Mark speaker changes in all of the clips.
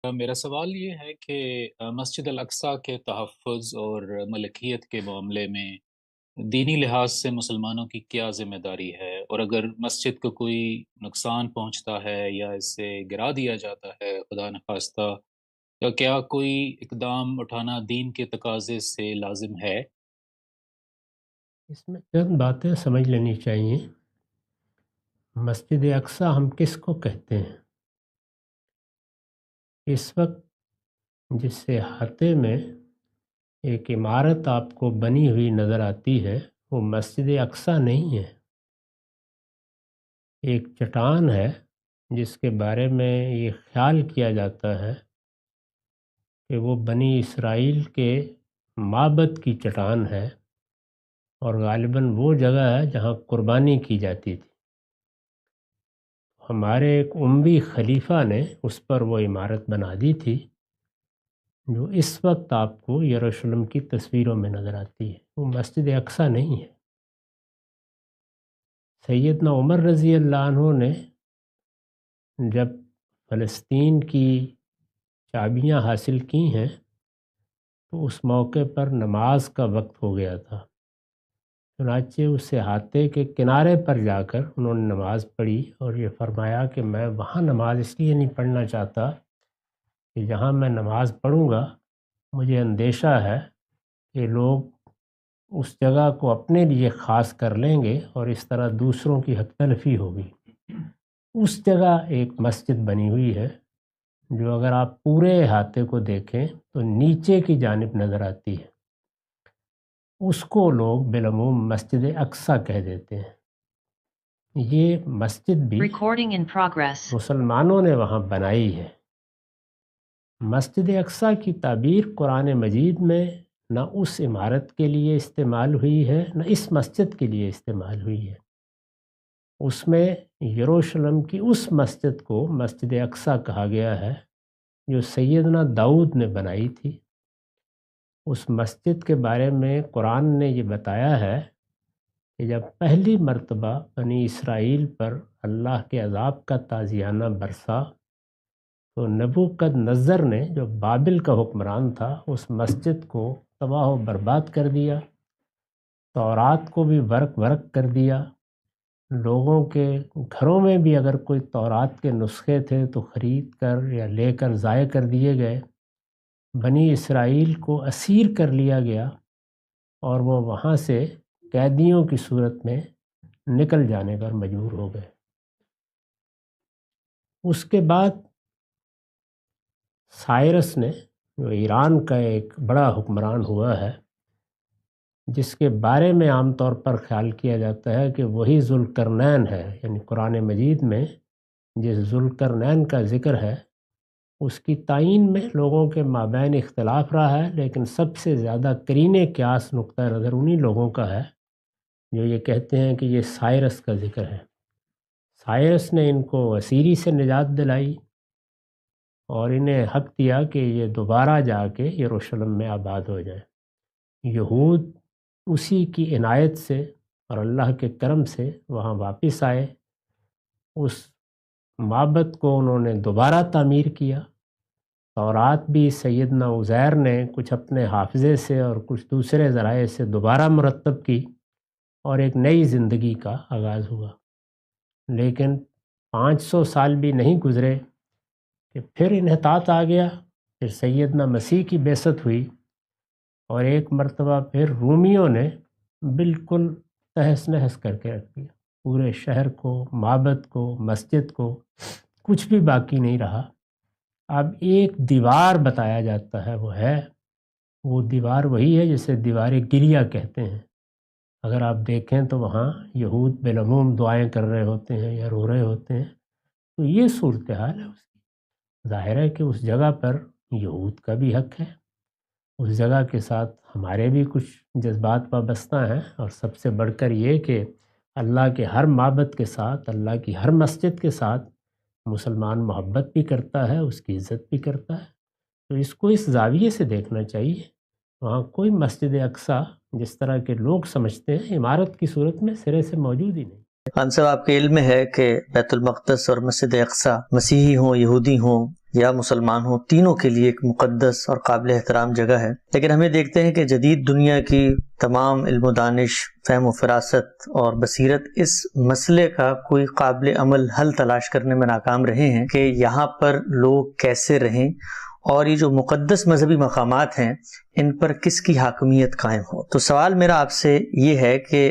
Speaker 1: میرا سوال یہ ہے کہ مسجد الاقصیٰ کے تحفظ اور ملکیت کے معاملے میں دینی لحاظ سے مسلمانوں کی کیا ذمہ داری ہے، اور اگر مسجد کو کوئی نقصان پہنچتا ہے یا اس سے گرا دیا جاتا ہے خدا نخواستہ، تو کیا کوئی اقدام اٹھانا دین کے تقاضے سے لازم ہے؟
Speaker 2: اس میں چند باتیں سمجھ لینی چاہیے۔ مسجد اقصیٰ ہم کس کو کہتے ہیں؟ اس وقت جس احاطے میں ایک عمارت آپ کو بنی ہوئی نظر آتی ہے وہ مسجد اقصیٰ نہیں ہے، ایک چٹان ہے جس کے بارے میں یہ خیال کیا جاتا ہے کہ وہ بنی اسرائیل کے معبد کی چٹان ہے، اور غالباً وہ جگہ ہے جہاں قربانی کی جاتی تھی۔ ہمارے ایک اموی خلیفہ نے اس پر وہ عمارت بنا دی تھی جو اس وقت آپ کو یروشلم کی تصویروں میں نظر آتی ہے، وہ مسجد اقصیٰ نہیں ہے۔ سیدنا عمر رضی اللہ عنہ نے جب فلسطین کی چابیاں حاصل کی ہیں تو اس موقع پر نماز کا وقت ہو گیا تھا، چنانچہ اس احاطے کے کنارے پر جا کر انہوں نے نماز پڑھی اور یہ فرمایا کہ میں وہاں نماز اس لیے نہیں پڑھنا چاہتا کہ جہاں میں نماز پڑھوں گا مجھے اندیشہ ہے کہ لوگ اس جگہ کو اپنے لیے خاص کر لیں گے اور اس طرح دوسروں کی حق تلفی ہوگی۔ اس جگہ ایک مسجد بنی ہوئی ہے جو اگر آپ پورے احاطے کو دیکھیں تو نیچے کی جانب نظر آتی ہے، اس کو لوگ بالعموم مسجد اقصیٰ کہہ دیتے ہیں۔ یہ مسجد بھی
Speaker 3: Recording in progress.
Speaker 2: مسلمانوں نے وہاں بنائی ہے۔ مسجد اقصیٰ کی تعبیر قرآن مجید میں نہ اس عمارت کے لیے استعمال ہوئی ہے نہ اس مسجد کے لیے استعمال ہوئی ہے، اس میں یروشلم کی اس مسجد کو مسجد اقصیٰ کہا گیا ہے جو سیدنا داؤد نے بنائی تھی۔ اس مسجد کے بارے میں قرآن نے یہ بتایا ہے کہ جب پہلی مرتبہ بنی اسرائیل پر اللہ کے عذاب کا تازیانہ برسا تو نبوکدنضر نے جو بابل کا حکمران تھا اس مسجد کو تباہ و برباد کر دیا، تورات کو بھی ورق کر دیا، لوگوں کے گھروں میں بھی اگر کوئی تورات کے نسخے تھے تو خرید کر یا لے کر ضائع کر دیے گئے، بنی اسرائیل کو اسیر کر لیا گیا اور وہ وہاں سے قیدیوں کی صورت میں نکل جانے پر مجبور ہو گئے۔ اس کے بعد سائرس نے جو ایران کا ایک بڑا حکمران ہوا ہے جس کے بارے میں عام طور پر خیال کیا جاتا ہے کہ وہی ذوالقرنین ہے، یعنی قرآن مجید میں جس ذوالقرنین کا ذکر ہے اس کی تعین میں لوگوں کے مابین اختلاف رہا ہے، لیکن سب سے زیادہ قرین قیاس نقطہ نظر انہی لوگوں کا ہے جو یہ کہتے ہیں کہ یہ سائرس کا ذکر ہے۔ سائرس نے ان کو اسیری سے نجات دلائی اور انہیں حق دیا کہ یہ دوبارہ جا کے یروشلم میں آباد ہو جائیں۔ یہود اسی کی عنایت سے اور اللہ کے کرم سے وہاں واپس آئے، اس معبد کو انہوں نے دوبارہ تعمیر کیا۔ تورات بھی سیدنا عزیر نے کچھ اپنے حافظے سے اور کچھ دوسرے ذرائع سے دوبارہ مرتب کی اور ایک نئی زندگی کا آغاز ہوا، لیکن 500 سال بھی نہیں گزرے کہ پھر انحطاط آ گیا، پھر سیدنا مسیح کی بعثت ہوئی اور ایک مرتبہ پھر رومیوں نے بالکل تہس نہس کر کے رکھ دیا، پورے شہر کو، معبد کو، مسجد کو، کچھ بھی باقی نہیں رہا۔ اب ایک دیوار بتایا جاتا ہے، وہ دیوار وہی ہے جسے دیوار گریہ کہتے ہیں۔ اگر آپ دیکھیں تو وہاں یہود بالعموم دعائیں کر رہے ہوتے ہیں یا رو رہے ہوتے ہیں، تو یہ صورتحال ہے اس کی۔ ظاہر ہے کہ اس جگہ پر یہود کا بھی حق ہے، اس جگہ کے ساتھ ہمارے بھی کچھ جذبات وابستہ ہیں، اور سب سے بڑھ کر یہ کہ اللہ کے ہر معبد کے ساتھ، اللہ کی ہر مسجد کے ساتھ مسلمان محبت بھی کرتا ہے، اس کی عزت بھی کرتا ہے، تو اس کو اس زاویے سے دیکھنا چاہیے۔ وہاں کوئی مسجد اقصیٰ جس طرح کے لوگ سمجھتے ہیں عمارت کی صورت میں سرے سے موجود ہی نہیں۔
Speaker 4: خان صاحب، آپ کے علم میں ہے کہ بیت المقدس اور مسجد اقصیٰ مسیحی ہوں، یہودی ہوں،
Speaker 3: یا مسلمان ہوں، تینوں کے لیے ایک مقدس اور قابل احترام جگہ ہے. لیکن ہمیں دیکھتے ہیں کہ جدید دنیا کی تمام علم و دانش، فہم و فراست اور بصیرت اس مسئلے کا کوئی قابل عمل حل تلاش کرنے میں ناکام رہے ہیں کہ یہاں پر لوگ کیسے رہیں اور یہ جو مقدس مذہبی مقامات ہیں ان پر کس کی حاکمیت قائم ہو. تو سوال میرا آپ سے یہ ہے کہ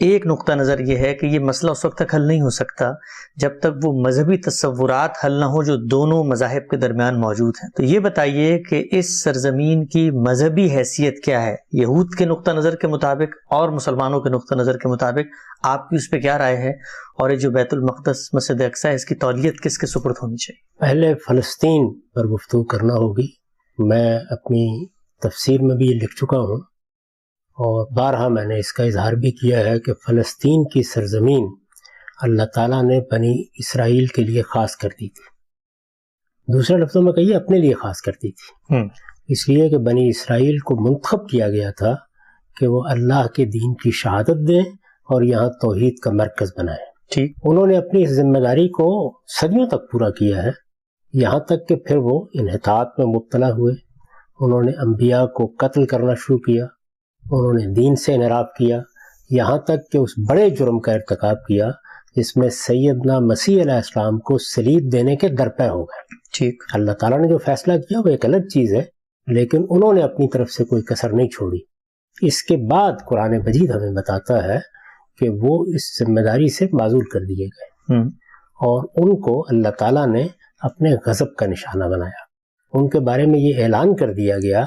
Speaker 3: ایک نقطہ نظر یہ ہے کہ یہ مسئلہ اس وقت تک حل نہیں ہو سکتا جب تک وہ مذہبی تصورات حل نہ ہو جو دونوں مذاہب کے درمیان موجود ہیں. تو یہ بتائیے کہ اس سرزمین کی مذہبی حیثیت کیا ہے یہود کے نقطہ نظر کے مطابق اور مسلمانوں کے نقطہ نظر کے مطابق؟ آپ کی اس پہ کیا رائے ہے؟ اور یہ جو بیت المقدس مسجد اقصی ہے اس کی تولیت کس کے سپرد ہونی چاہیے؟
Speaker 2: پہلے فلسطین پر گفتگو کرنا ہوگی. میں اپنی تفسیر میں بھی یہ لکھ چکا ہوں اور بارہا میں نے اس کا اظہار بھی کیا ہے کہ فلسطین کی سرزمین اللہ تعالیٰ نے بنی اسرائیل کے لیے خاص کر دی تھی. دوسرے لفظوں میں کہیے اپنے لیے خاص کرتی تھی، اس لیے کہ بنی اسرائیل کو منتخب کیا گیا تھا کہ وہ اللہ کے دین کی شہادت دیں اور یہاں توحید کا مرکز بنائیں.
Speaker 3: ٹھیک.
Speaker 2: انہوں نے اپنی اس ذمہ داری کو صدیوں تک پورا کیا ہے، یہاں تک کہ پھر وہ انحطاط میں مبتلا ہوئے. انہوں نے انبیاء کو قتل کرنا شروع کیا، انہوں نے دین سے انحراف کیا، یہاں تک کہ اس بڑے جرم کا ارتکاب کیا جس میں سیدنا مسیح علیہ السلام کو صلیب دینے کے درپے ہو گئے.
Speaker 3: ٹھیک.
Speaker 2: اللہ تعالیٰ نے جو فیصلہ کیا وہ ایک الگ چیز ہے، لیکن انہوں نے اپنی طرف سے کوئی کسر نہیں چھوڑی. اس کے بعد قرآن مجید ہمیں بتاتا ہے کہ وہ اس ذمہ داری سے معزول کر دیے گئے اور ان کو اللہ تعالیٰ نے اپنے غضب کا نشانہ بنایا. ان کے بارے میں یہ اعلان کر دیا گیا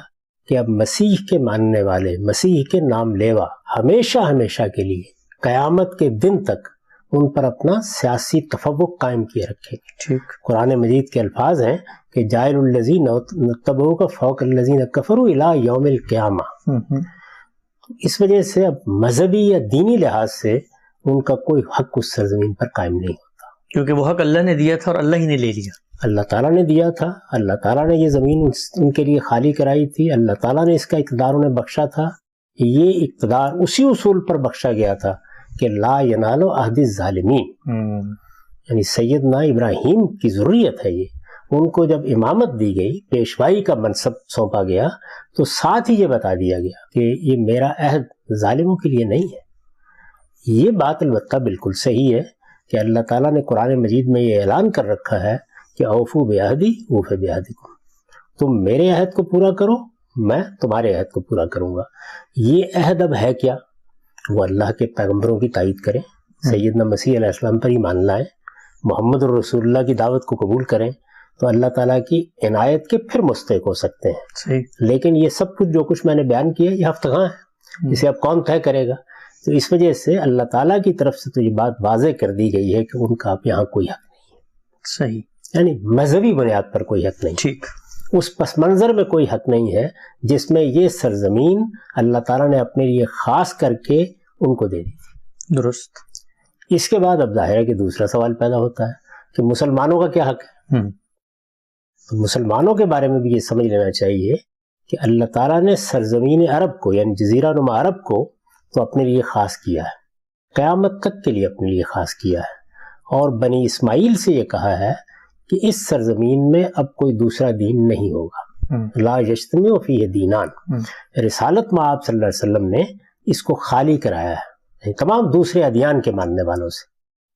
Speaker 2: کہ اب مسیح کے ماننے والے، مسیح کے نام لیوا ہمیشہ ہمیشہ کے لیے قیامت کے دن تک ان پر اپنا سیاسی تفوق قائم کیے رکھے.
Speaker 3: ٹھیک.
Speaker 2: قرآن مجید کے الفاظ ہیں کہ جائل الذین اتبعوک فوق الذین کفروا الی یوم القیامہ. اس وجہ سے اب مذہبی یا دینی لحاظ سے ان کا کوئی حق اس سرزمین پر قائم نہیں ہوتا،
Speaker 3: کیونکہ وہ حق اللہ نے دیا تھا اور اللہ ہی نے لے لیا.
Speaker 2: اللہ تعالیٰ نے دیا تھا، اللہ تعالیٰ نے یہ زمین ان کے لیے خالی کرائی تھی، اللہ تعالیٰ نے اس کا اقتدار انہیں بخشا تھا. یہ اقتدار اسی اصول پر بخشا گیا تھا کہ لا ینال عہد الظالمین، یعنی سیدنا ابراہیم کی ضروریت ہے یہ. ان کو جب امامت دی گئی، پیشوائی کا منصب سونپا گیا، تو ساتھ ہی یہ بتا دیا گیا کہ یہ میرا عہد ظالموں کے لیے نہیں ہے. یہ بات البتہ بالکل صحیح ہے کہ اللہ تعالیٰ نے قرآن مجید میں یہ اعلان کر رکھا ہے کہ اوفو بعہدی اوف بعہدکم، تم میرے عہد کو پورا کرو، میں تمہارے عہد کو پورا کروں گا. یہ عہد اب ہے کیا؟ وہ اللہ کے پیغمبروں کی تائید کریں، سیدنا مسیح علیہ السلام پر ایمان لائیں، محمد الرسول اللہ کی دعوت کو قبول کریں، تو اللہ تعالیٰ کی عنایت کے پھر مستحق ہو سکتے ہیں.
Speaker 3: صحیح.
Speaker 2: لیکن یہ سب کچھ جو کچھ میں نے بیان کیا یہ ہفتہ خواں ہے، اسے اب کون طے کرے گا؟ تو اس وجہ سے اللہ تعالیٰ کی طرف سے تو یہ بات واضح کر دی گئی ہے کہ ان کا اب یہاں کوئی حق نہیں ہے.
Speaker 3: صحیح.
Speaker 2: یعنی مذہبی بنیاد پر کوئی حق نہیں.
Speaker 3: ٹھیک.
Speaker 2: اس پس منظر میں کوئی حق نہیں ہے جس میں یہ سرزمین اللہ تعالیٰ نے اپنے لیے خاص کر کے ان کو دے دی تھی.
Speaker 3: درست.
Speaker 2: اس کے بعد اب ظاہر ہے کہ دوسرا سوال پیدا ہوتا ہے کہ مسلمانوں کا کیا حق ہے؟ تو مسلمانوں کے بارے میں بھی یہ سمجھ لینا چاہیے کہ اللہ تعالیٰ نے سرزمین عرب کو یعنی جزیرہ نما عرب کو تو اپنے لیے خاص کیا ہے، قیامت تک کے لیے اپنے لیے خاص کیا ہے، اور بنی اسماعیل سے یہ کہا ہے کہ اس سرزمین میں اب کوئی دوسرا دین نہیں ہوگا. لا یجتمع فیہ دینان. رسالت میں آپ صلی اللہ علیہ وسلم نے اس کو خالی کرایا ہے تمام دوسرے ادیان کے ماننے والوں سے.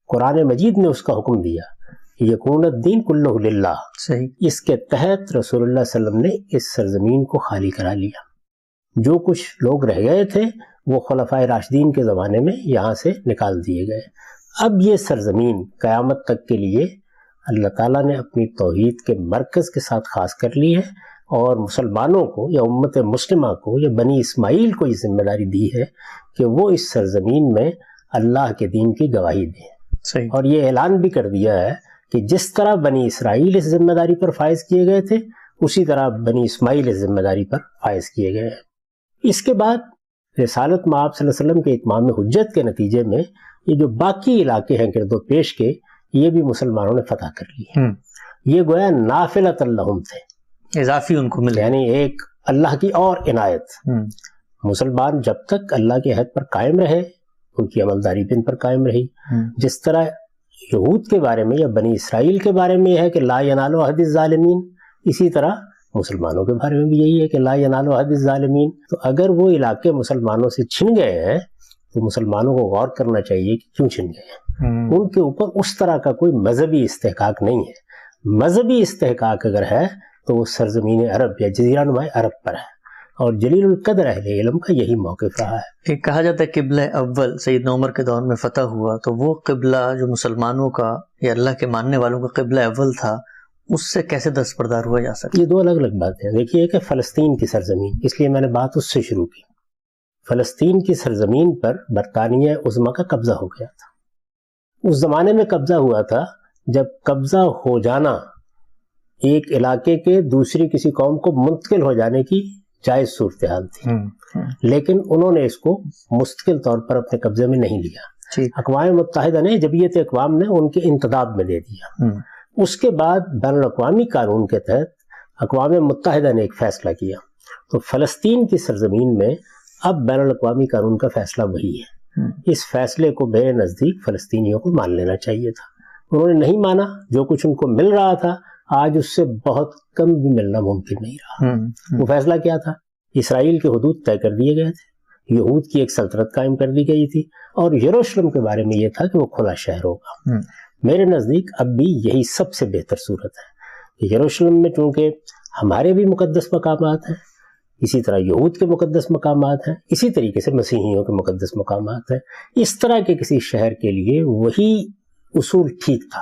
Speaker 2: قرآن مجید نے اس کا حکم دیا، یکون الدین کلہ للہ.
Speaker 3: صحیح.
Speaker 2: اس کے تحت رسول اللہ صلی اللہ علیہ وسلم نے اس سرزمین کو خالی کرا لیا. جو کچھ لوگ رہ گئے تھے وہ خلفائے راشدین کے زمانے میں یہاں سے نکال دیے گئے. اب یہ سرزمین قیامت تک کے لیے اللہ تعالیٰ نے اپنی توحید کے مرکز کے ساتھ خاص کر لی ہے، اور مسلمانوں کو یا امت مسلمہ کو یا بنی اسماعیل کو یہ ذمہ داری دی ہے کہ وہ اس سرزمین میں اللہ کے دین کی گواہی دیں.
Speaker 3: صحیح. اور
Speaker 2: یہ اعلان بھی کر دیا ہے کہ جس طرح بنی اسرائیل اس ذمہ داری پر فائز کیے گئے تھے اسی طرح بنی اسماعیل اس ذمہ داری پر فائز کیے گئے ہیں. اس کے بعد رسالت مآب صلی اللہ علیہ وسلم کے اتمام حجت کے نتیجے میں یہ جو باقی علاقے ہیں گرد و پیش کے، یہ بھی مسلمانوں نے فتح کر لی. یہ گویا نافلۃ لہم تھے،
Speaker 3: اضافی ان کو ملے،
Speaker 2: یعنی ایک اللہ کی اور عنایت. مسلمان جب تک اللہ کے عہد پر قائم رہے ان کی عملداری بھی ان پر قائم رہی. جس طرح یہود کے بارے میں یا بنی اسرائیل کے بارے میں یہ ہے کہ لا ینال عہد الظالمین، اسی طرح مسلمانوں کے بارے میں بھی یہی ہے کہ لا ینال عہد الظالمین۔ تو اگر وہ علاقے مسلمانوں سے چھن گئے ہیں تو مسلمانوں کو غور کرنا چاہیے کہ کیوں چھن گئے ہیں۔ ان کے اوپر اس طرح کا کوئی مذہبی استحقاق نہیں ہے۔ مذہبی استحقاق اگر ہے تو وہ سرزمین عرب یا جزیرہ نما عرب پر ہے، اور جلیل القدر اہل علم کا یہی موقف رہا ہے۔
Speaker 3: ایک کہا جاتا ہے قبلہ اول سیدنا عمر کے دور میں فتح ہوا، تو وہ قبلہ جو مسلمانوں کا یا اللہ کے ماننے والوں کا قبلہ اول تھا، اس سے کیسے دستبردار ہوا جا سکتا؟
Speaker 2: یہ دو الگ الگ باتیں ہیں۔ دیکھیے ایک ہے فلسطین کی سرزمین، اس لیے میں نے بات اس سے شروع کی۔ فلسطین کی سرزمین پر برطانیہ عظمیٰ کا قبضہ ہو گیا تھا۔ اس زمانے میں قبضہ ہوا تھا جب قبضہ ہو جانا ایک علاقے کے دوسری کسی قوم کو منتقل ہو جانے کی جائز صورتحال تھی، لیکن انہوں نے اس کو مستقل طور پر اپنے قبضے میں نہیں لیا۔ اقوام متحدہ نے، جمعیت اقوام نے ان کے انتداب میں دے دیا۔ اس کے بعد بین الاقوامی قانون کے تحت اقوام متحدہ نے ایک فیصلہ کیا، تو فلسطین کی سرزمین میں اب بین الاقوامی قانون کا فیصلہ وہی ہے۔ اس فیصلے کو میرے نزدیک فلسطینیوں کو مان لینا چاہیے تھا، انہوں نے نہیں مانا۔ جو کچھ ان کو مل رہا تھا آج اس سے بہت کم بھی ملنا ممکن نہیں رہا۔ وہ فیصلہ کیا تھا؟ اسرائیل کے حدود طے کر دیے گئے تھے، یہود کی ایک سلطنت قائم کر دی گئی تھی، اور یروشلم کے بارے میں یہ تھا کہ وہ کھلا شہر ہوگا۔ میرے نزدیک اب بھی یہی سب سے بہتر صورت ہے کہ یروشلم میں چونکہ ہمارے بھی مقدس مقامات ہیں، اسی طرح یہود کے مقدس مقامات ہیں، اسی طریقے سے مسیحیوں کے مقدس مقامات ہیں، اس طرح کے کسی شہر کے لیے وہی اصول ٹھیک تھا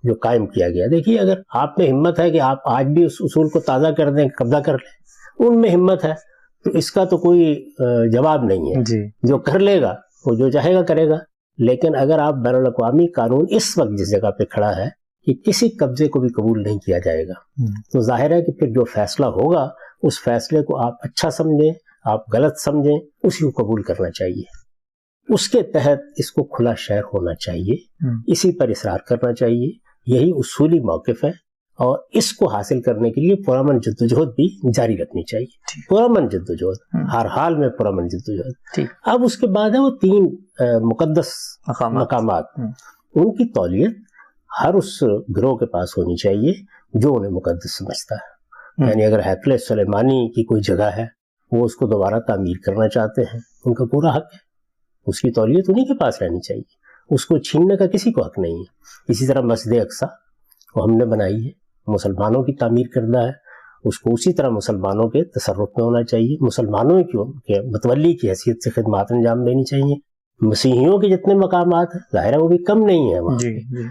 Speaker 2: جو قائم کیا گیا۔ دیکھیے اگر آپ میں ہمت ہے کہ آپ آج بھی اس اصول کو تازہ کر دیں، قبضہ کر لیں، ان میں ہمت ہے تو اس کا تو کوئی جواب نہیں ہے۔ جو کر لے گا وہ جو چاہے گا کرے گا، لیکن اگر آپ بین الاقوامی قانون اس وقت جس جگہ پہ کھڑا ہے کہ کسی قبضے کو بھی قبول نہیں کیا جائے گا، تو ظاہر ہے کہ پھر جو فیصلہ ہوگا اس فیصلے کو آپ اچھا سمجھیں، آپ غلط سمجھیں، اسی کو قبول کرنا چاہیے۔ اس کے تحت اس کو کھلا شہر ہونا چاہیے، اسی پر اصرار کرنا چاہیے، یہی اصولی موقف ہے، اور اس کو حاصل کرنے کے لیے پرامن جدوجہد بھی جاری رکھنی چاہیے۔ پرامن جدوجہد، ہر حال میں پرامن جدوجہد۔ اب اس کے بعد ہے وہ 3 مقدس مقامات، ان کی تولیت ہر اس گروہ کے پاس ہونی چاہیے جو انہیں مقدس سمجھتا ہے۔ یعنی اگر ہیکل سلیمانی کی کوئی جگہ ہے، وہ اس کو دوبارہ تعمیر کرنا چاہتے ہیں، ان کا پورا حق ہے، اس کی تولیت انہی کے پاس رہنی چاہیے، اس کو چھیننے کا کسی کو حق نہیں ہے۔ اسی طرح مسجد اقصیٰ وہ ہم نے بنائی ہے، مسلمانوں کی تعمیر کردہ ہے، اس کو اسی طرح مسلمانوں کے تصرف میں ہونا چاہیے، مسلمانوں کے متولی کی حیثیت سے خدمات انجام دینی چاہیے۔ مسیحیوں کے جتنے مقامات ہیں ظاہر ہے وہ بھی کم نہیں ہیں وہاں پہ،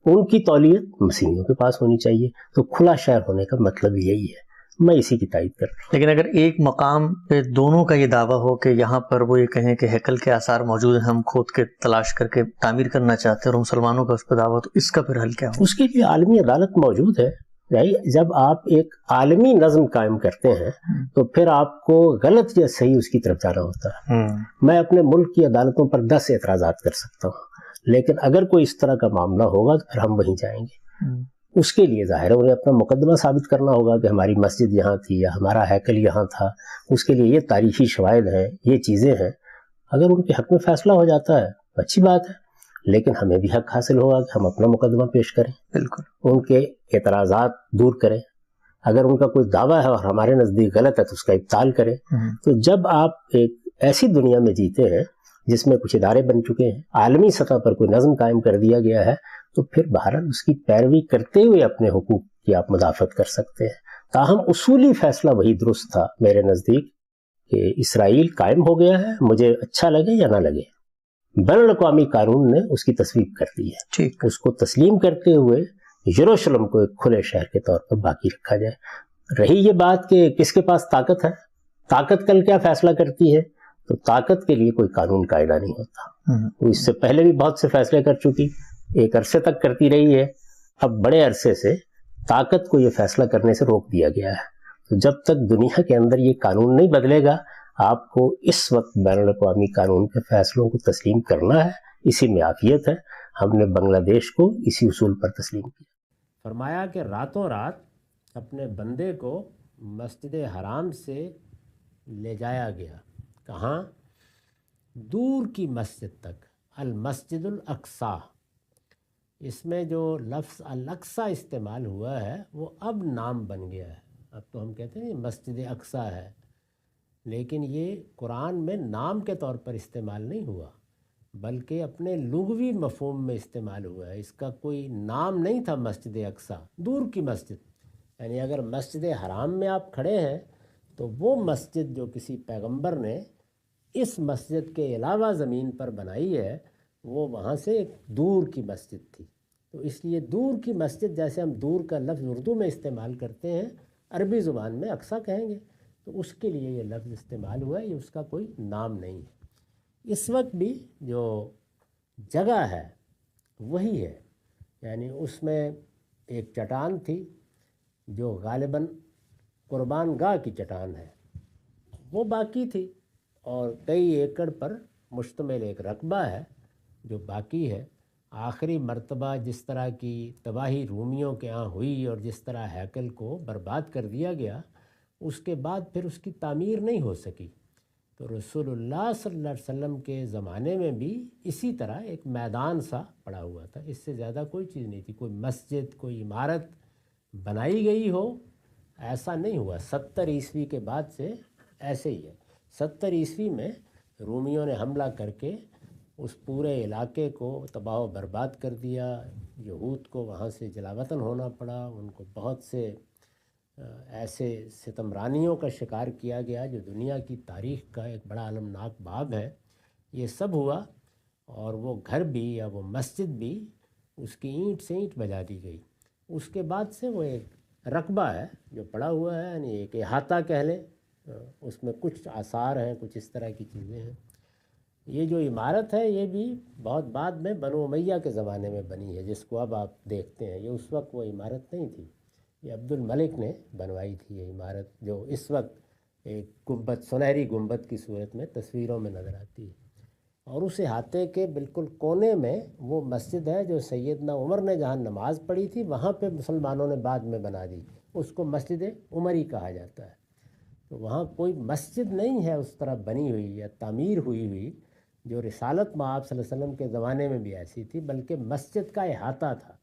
Speaker 2: ان کی تولیت مسیحیوں کے پاس ہونی چاہیے۔ تو کھلا شہر ہونے کا مطلب یہی ہے، میں اسی کی تائید کرتا ہوں۔
Speaker 3: لیکن اگر ایک مقام پہ دونوں کا یہ دعویٰ ہو کہ یہاں پر وہ یہ کہیں کہ ہیکل کے آثار موجود ہیں، ہم کھود کے تلاش کر کے تعمیر کرنا چاہتے ہیں، اور مسلمانوں کا اس پہ دعویٰ، تو اس کا پھر حل کیا ہو؟
Speaker 2: اس کے لیے عالمی عدالت موجود ہے۔ جب آپ ایک عالمی نظم قائم کرتے ہیں تو پھر آپ کو غلط یا صحیح اس کی طرف جانا ہوتا ہے۔ میں اپنے ملک کی عدالتوں پر 10 اعتراضات کر سکتا ہوں، لیکن اگر کوئی اس طرح کا معاملہ ہوگا تو پھر ہم وہیں جائیں گے۔ اس کے لیے ظاہر ہے انہیں اپنا مقدمہ ثابت کرنا ہوگا کہ ہماری مسجد یہاں تھی یا ہمارا ہیکل یہاں تھا، اس کے لیے یہ تاریخی شواہد ہیں، یہ چیزیں ہیں۔ اگر ان کے حق میں فیصلہ ہو جاتا ہے اچھی بات ہے، لیکن ہمیں بھی حق حاصل ہوگا کہ ہم اپنا مقدمہ پیش کریں،
Speaker 3: بالکل
Speaker 2: ان کے اعتراضات دور کریں۔ اگر ان کا کوئی دعویٰ ہے اور ہمارے نزدیک غلط ہے تو اس کا ابطال کریں۔ تو جب آپ ایک ایسی دنیا میں جیتے ہیں جس میں کچھ ادارے بن چکے ہیں، عالمی سطح پر کوئی نظم قائم کر دیا گیا ہے، تو پھر بہرحال اس کی پیروی کرتے ہوئے اپنے حقوق کی آپ مدافعت کر سکتے ہیں۔ تاہم اصولی فیصلہ وہی درست تھا میرے نزدیک کہ اسرائیل قائم ہو گیا ہے، مجھے اچھا لگے یا نہ لگے، بین الاقوامی قانون نے اس کی تصویب کر دی ہے، اس کو تسلیم کرتے ہوئے یروشلم کو ایک کھلے شہر کے طور پر باقی رکھا جائے۔ رہی یہ بات کہ کس کے پاس طاقت ہے، طاقت کل کیا فیصلہ کرتی ہے، تو طاقت کے لیے کوئی قانون قاعدہ نہیں ہوتا۔ وہ اس سے پہلے بھی بہت سے فیصلے کر چکی، ایک عرصے تک کرتی رہی ہے، اب بڑے عرصے سے طاقت کو یہ فیصلہ کرنے سے روک دیا گیا ہے۔ تو جب تک دنیا کے اندر یہ قانون نہیں بدلے گا، آپ کو اس وقت بین الاقوامی قانون کے فیصلوں کو تسلیم کرنا ہے، اسی میں عافیت ہے۔ ہم نے بنگلہ دیش کو اسی اصول پر تسلیم کیا۔ فرمایا کہ راتوں رات اپنے بندے کو مسجد حرام سے لے جایا گیا، کہاں؟ دور کی مسجد تک، المسجد الاقصیٰ، اس میں جو لفظ الاقصی استعمال ہوا ہے وہ اب نام بن گیا ہے. اب تو ہم کہتے ہیں مسجد اقصی ہے، لیکن یہ قرآن میں نام کے طور پر استعمال نہیں ہوا، بلکہ اپنے لغوی مفہوم میں استعمال ہوا ہے. اس کا کوئی نام نہیں تھا مسجد اقصی، دور کی مسجد. یعنی اگر مسجد حرام میں آپ کھڑے ہیں تو وہ مسجد جو کسی پیغمبر نے اس مسجد کے علاوہ زمین پر بنائی ہے، وہ وہاں سے ایک دور کی مسجد تھی. تو اس لیے دور کی مسجد، جیسے ہم دور کا لفظ اردو میں استعمال کرتے ہیں، عربی زبان میں اقصی کہیں گے. تو اس کے لیے یہ لفظ استعمال ہوا ہے، یہ اس کا کوئی نام نہیں ہے. اس وقت بھی جو جگہ ہے وہی ہے. یعنی اس میں ایک چٹان تھی جو غالباً قربان گاہ کی چٹان ہے، وہ باقی تھی، اور کئی ایکڑ پر مشتمل ایک رقبہ ہے جو باقی ہے. آخری مرتبہ جس طرح کی تباہی رومیوں کے ہاں ہوئی اور جس طرح ہیکل کو برباد کر دیا گیا، اس کے بعد پھر اس کی تعمیر نہیں ہو سکی. تو رسول اللہ صلی اللہ علیہ وسلم کے زمانے میں بھی اسی طرح ایک میدان سا پڑا ہوا تھا. اس سے زیادہ کوئی چیز نہیں تھی. کوئی مسجد، کوئی عمارت بنائی گئی ہو، ایسا نہیں ہوا. 70 عیسوی کے بعد سے ایسے ہی ہے. 70 عیسوی میں رومیوں نے حملہ کر کے اس پورے علاقے کو تباہ و برباد کر دیا. یہود کو وہاں سے جلاوطن ہونا پڑا. ان کو بہت سے ایسے ستمرانیوں کا شکار کیا گیا جو دنیا کی تاریخ کا ایک بڑا المناک باب ہے. یہ سب ہوا، اور وہ گھر بھی یا وہ مسجد بھی اس کی اینٹ سے اینٹ بجا دی گئی. اس کے بعد سے وہ ایک رقبہ ہے جو پڑا ہوا ہے، یعنی ایک احاطہ کہہ لیں. اس میں کچھ آثار ہیں، کچھ اس طرح کی چیزیں ہیں. یہ جو عمارت ہے یہ بھی بہت بعد میں بنو امیہ کے زمانے میں بنی ہے، جس کو اب آپ دیکھتے ہیں. یہ اس وقت وہ عمارت نہیں تھی. یہ عبد الملک نے بنوائی تھی یہ عمارت، جو اس وقت ایک گنبد، سنہری گنبد کی صورت میں تصویروں میں نظر آتی ہے. اور اس احاطے کے بالکل کونے میں وہ مسجد ہے جو سیدنا عمر نے جہاں نماز پڑھی تھی، وہاں پہ مسلمانوں نے بعد میں بنا دی. اس کو مسجد عمری کہا جاتا ہے. تو وہاں کوئی مسجد نہیں ہے اس طرح بنی ہوئی یا تعمیر ہوئی جو رسالت مآب صلی اللہ علیہ وسلم کے زمانے میں بھی ایسی تھی، بلکہ مسجد کا احاطہ تھا،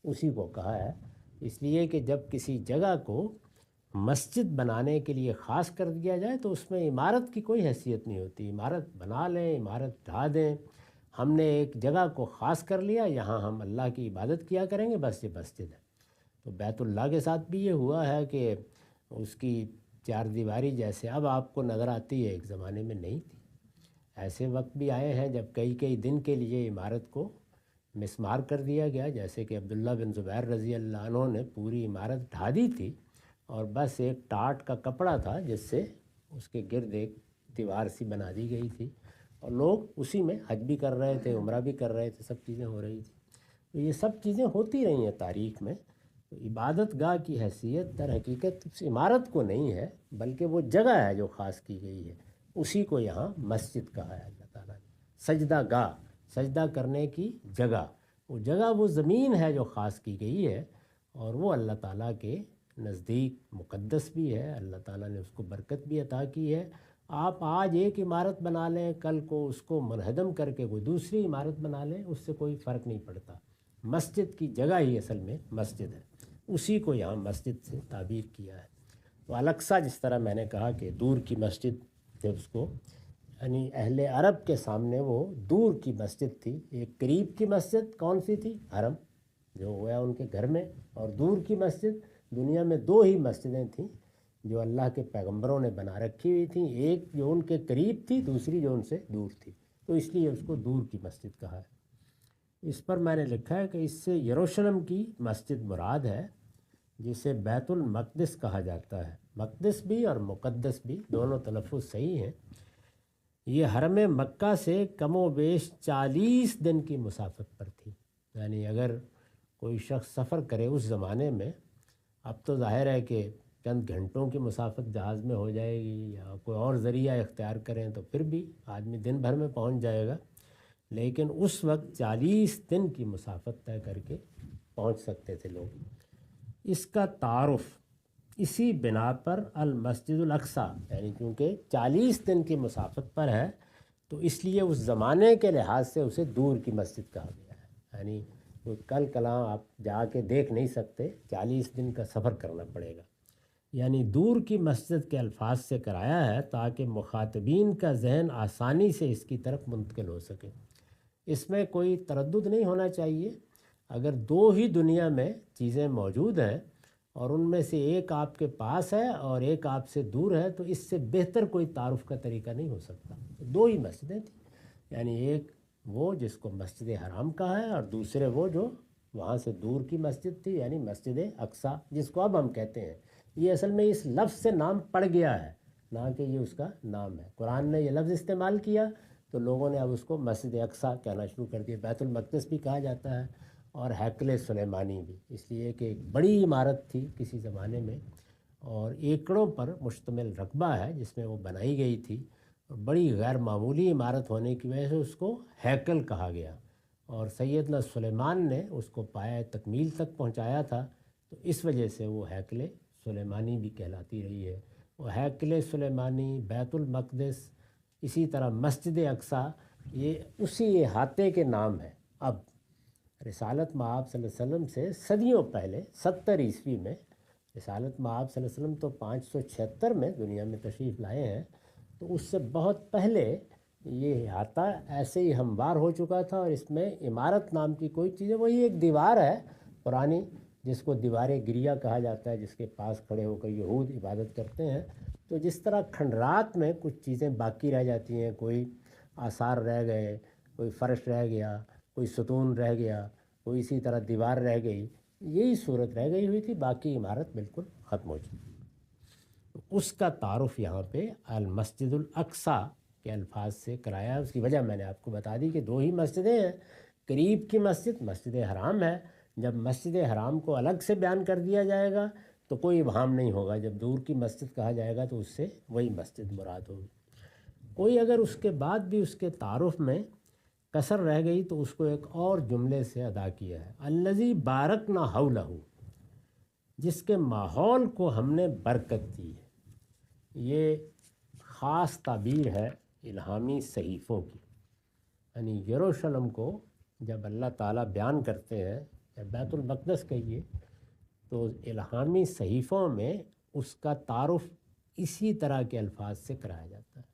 Speaker 2: اسی کو کہا ہے. اس لیے کہ جب کسی جگہ کو مسجد بنانے کے لیے خاص کر دیا جائے تو اس میں عمارت کی کوئی حیثیت نہیں ہوتی. عمارت بنا لیں، عمارت ڈھا دیں، ہم نے ایک جگہ کو خاص کر لیا، یہاں ہم اللہ کی عبادت کیا کریں گے، بس یہ مسجد ہے. تو بیت اللہ کے ساتھ بھی یہ ہوا ہے کہ اس کی چار دیواری جیسے اب آپ کو نظر آتی ہے، ایک زمانے میں نہیں تھی. ایسے وقت بھی آئے ہیں جب کئی دن کے لیے عمارت کو مسمار کر دیا گیا، جیسے کہ عبداللہ بن زبیر رضی اللہ عنہ نے پوری عمارت ڈھا دی تھی، اور بس ایک ٹاٹ کا کپڑا تھا جس سے اس کے گرد ایک دیوار سی بنا دی گئی تھی، اور لوگ اسی میں حج بھی کر رہے تھے، عمرہ بھی کر رہے تھے، سب چیزیں ہو رہی تھیں. تو یہ سب چیزیں ہوتی رہی ہیں تاریخ میں. تو عبادت گاہ کی حیثیت در حقیقت اس عمارت کو نہیں ہے، بلکہ وہ جگہ ہے جو خاص کی گئی ہے، اسی کو یہاں مسجد کہا ہے اللہ تعالیٰ نے. سجدہ گاہ، سجدہ کرنے کی جگہ، وہ جگہ وہ زمین ہے جو خاص کی گئی ہے، اور وہ اللہ تعالیٰ کے نزدیک مقدس بھی ہے. اللہ تعالیٰ نے اس کو برکت بھی عطا کی ہے. آپ آج ایک عمارت بنا لیں، کل کو اس کو منہدم کر کے کوئی دوسری عمارت بنا لیں، اس سے کوئی فرق نہیں پڑتا. مسجد کی جگہ ہی اصل میں مسجد ہے، اسی کو یہاں مسجد سے تعبیر کیا ہے. تو الاقصی جس طرح میں نے کہا کہ دور کی مسجد، جب اس کو یعنی اہل عرب کے سامنے وہ دور کی مسجد تھی. ایک قریب کی مسجد کون سی تھی؟ حرم، جو ہوا ان کے گھر میں. اور دور کی مسجد، دنیا میں دو ہی مسجدیں تھیں جو اللہ کے پیغمبروں نے بنا رکھی ہوئی تھیں، ایک جو ان کے قریب تھی، دوسری جو ان سے دور تھی. تو اس لیے اس کو دور کی مسجد کہا ہے. اس پر میں نے لکھا ہے کہ اس سے یروشلم کی مسجد مراد ہے، جسے بیت المقدس کہا جاتا ہے. مقدس بھی اور مقدس بھی دونوں تلفظ صحیح ہیں. یہ حرم مکہ سے کم و بیش 40 دن کی مسافت پر تھی. یعنی اگر کوئی شخص سفر کرے اس زمانے میں، اب تو ظاہر ہے کہ چند گھنٹوں کی مسافت جہاز میں ہو جائے گی، یا کوئی اور ذریعہ اختیار کریں تو پھر بھی آدمی دن بھر میں پہنچ جائے گا، لیکن اس وقت 40 دن کی مسافت طے کر کے پہنچ سکتے تھے لوگ. اس کا تعارف اسی بنا پر المسجد الاقصی، یعنی کیونکہ 40 دن کی مسافت پر ہے تو اس لیے اس زمانے کے لحاظ سے اسے دور کی مسجد کہا گیا ہے. یعنی تو کل کلاں آپ جا کے دیکھ نہیں سکتے، 40 دن کا سفر کرنا پڑے گا۔ یعنی دور کی مسجد کے الفاظ سے کرایا ہے تاکہ مخاطبین کا ذہن آسانی سے اس کی طرف منتقل ہو سکے۔ اس میں کوئی تردد نہیں ہونا چاہیے۔ اگر دو ہی دنیا میں چیزیں موجود ہیں اور ان میں سے ایک آپ کے پاس ہے اور ایک آپ سے دور ہے، تو اس سے بہتر کوئی تعارف کا طریقہ نہیں ہو سکتا۔ دو ہی مسجدیں تھیں، یعنی ایک وہ جس کو مسجد حرام کہا ہے، اور دوسرے وہ جو وہاں سے دور کی مسجد تھی، یعنی مسجد اقصیٰ جس کو اب ہم کہتے ہیں۔ یہ اصل میں اس لفظ سے نام پڑ گیا ہے، نہ کہ یہ اس کا نام ہے۔ قرآن نے یہ لفظ استعمال کیا تو لوگوں نے اب اس کو مسجد اقصیٰ کہنا شروع کر دیا۔ بیت المقدس بھی کہا جاتا ہے اور ہیکل سلیمانی بھی، اس لیے کہ ایک بڑی عمارت تھی کسی زمانے میں اور ایکڑوں پر مشتمل رقبہ ہے جس میں وہ بنائی گئی تھی، اور بڑی غیر معمولی عمارت ہونے کی وجہ سے اس کو ہیکل کہا گیا، اور سیدنا سلیمان نے اس کو پایہ تکمیل تک پہنچایا تھا، تو اس وجہ سے وہ ہیکل سلیمانی بھی کہلاتی رہی ہے۔ وہ ہیکل سلیمانی، بیت المقدس، اسی طرح مسجد اقصیٰ، یہ اسی احاطے کے نام ہیں۔ اب رسالت مآب صلی اللہ علیہ وسلم سے صدیوں پہلے 70 عیسوی میں، رسالت مآب صلی اللہ علیہ وسلم تو 576 میں دنیا میں تشریف لائے ہیں، تو اس سے بہت پہلے یہ احاطہ ایسے ہی ہموار ہو چکا تھا، اور اس میں عمارت نام کی کوئی چیز ہے، وہی ایک دیوار ہے پرانی جس کو دیوار گریہ کہا جاتا ہے، جس کے پاس کھڑے ہو کر یہود عبادت کرتے ہیں۔ تو جس طرح کھنڈرات میں کچھ چیزیں باقی رہ جاتی ہیں، کوئی آثار رہ گئے، کوئی فرش رہ گیا، کوئی ستون رہ گیا، کوئی اسی طرح دیوار رہ گئی، یہی صورت رہ گئی ہوئی تھی، باقی عمارت بالکل ختم ہو چکی۔ اس کا تعارف یہاں پہ المسجد الاقصیٰ کے الفاظ سے کرایا۔ اس کی وجہ میں نے آپ کو بتا دی کہ دو ہی مسجدیں ہیں۔ قریب کی مسجد مسجد حرام ہے، جب مسجد حرام کو الگ سے بیان کر دیا جائے گا تو کوئی ابہام نہیں ہوگا، جب دور کی مسجد کہا جائے گا تو اس سے وہی مسجد مراد ہوگی۔ کوئی اگر اس کے بعد بھی اس کے تعارف میں کسر رہ گئی تو اس کو ایک اور جملے سے ادا کیا ہے، الذی بارکنا حولہ، جس کے ماحول کو ہم نے برکت دی ہے۔ یہ خاص تعبیر ہے الہامی صحیفوں کی، یعنی یروشلم کو جب اللہ تعالیٰ بیان کرتے ہیں، یا بیت المقدس کہیے، تو الہامی صحیفوں میں اس کا تعارف اسی طرح کے الفاظ سے کرایا جاتا ہے۔